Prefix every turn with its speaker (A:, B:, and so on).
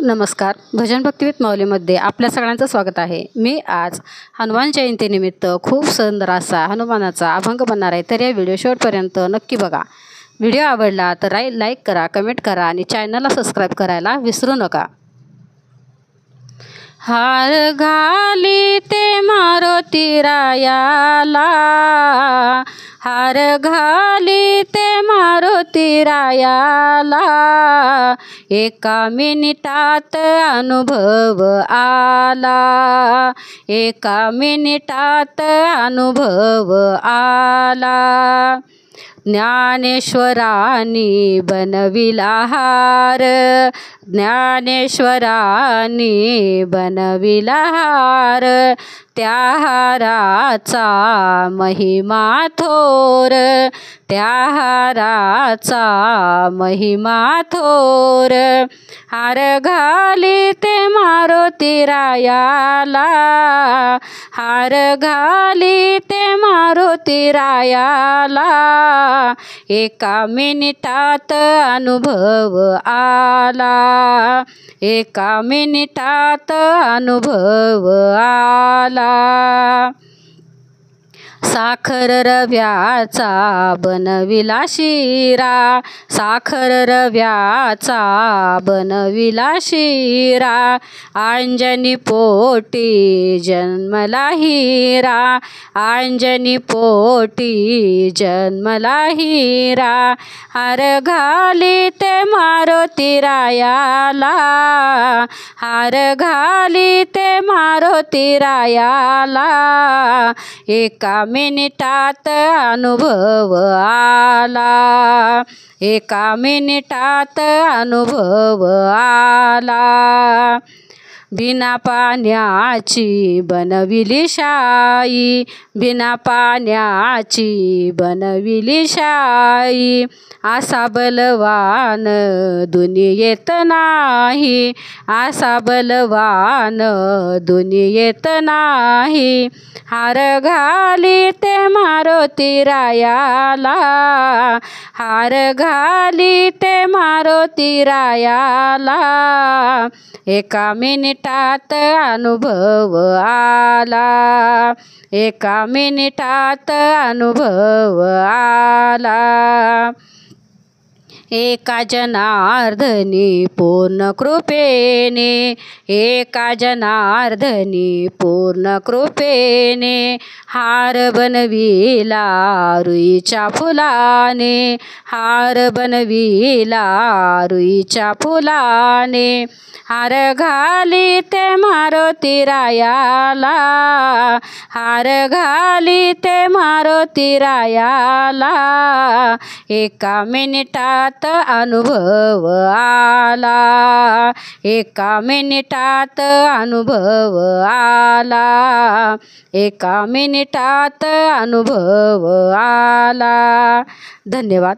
A: नमस्कार. भजन भक्ती विथ माऊलीमध्ये आपल्या सगळ्यांचं स्वागत आहे. मी आज हनुमान जयंतीनिमित्त खूप सुंदर असा हनुमानाचा अभंग बनणार आहे. तर या व्हिडिओ शेवटपर्यंत नक्की बघा. व्हिडिओ आवडला तर लाईक करा, कमेंट करा आणि चॅनलला सबस्क्राईब करायला विसरू नका. हार घाली ते मारुती रायाला, हार घाली ते मारुती रायाला, एका मिनिटात अनुभव आला, एका मिनिटात अनुभव आला. ज्ञानेश्वरांनी बनविला हार, ज्ञानेश्वरांनी बनविला हार, त्या हाराचा महिमा थोर, त्या हाराचा महिमा थोर. हार घाली ते मारुती रायाला, हार घाली ते मारुती रायाला, एका मिनिटात अनुभव आला, एका मिनिटात अनुभव आला. साखर रव्याचा बनविला शिरा, साखर रव्याचा बनविला शिरा, अंजनी पोटी जन्मला हिरा, अंजनी पोटी जन्मला हिरा. हार घाली ते मारुती रायाला, हार घाली ते मारुती रायाला, एका मिनिटात अनुभव आला, एका मिनिटात अनुभव आला. बिना पाण्याची बनविली शाई, बिना पाण्याची बनविली शाई, असा बलवान दुनियेत नाही, असा बलवान दुनियेत नाही. हार घाली ते मारुती रायाला, हार घाली ते मारुती रायाला, एका मिनिटात अनुभव आला, एका मिनिटात अनुभव आला. एका जनार्दनी पूर्ण कृपेने, एका जनार्दनी पूर्ण कृपेने, हार बनविला रुईच्या फुलाने, हार बनविला रुईच्या फुलाने. हार घाली ते मारुती रायाला, हार घाली ते मारुती रायाला, एका मिनिटात अनुभव आला, एका मिनिटात अनुभव आला, एका मिनिटात अनुभव आला. धन्यवाद.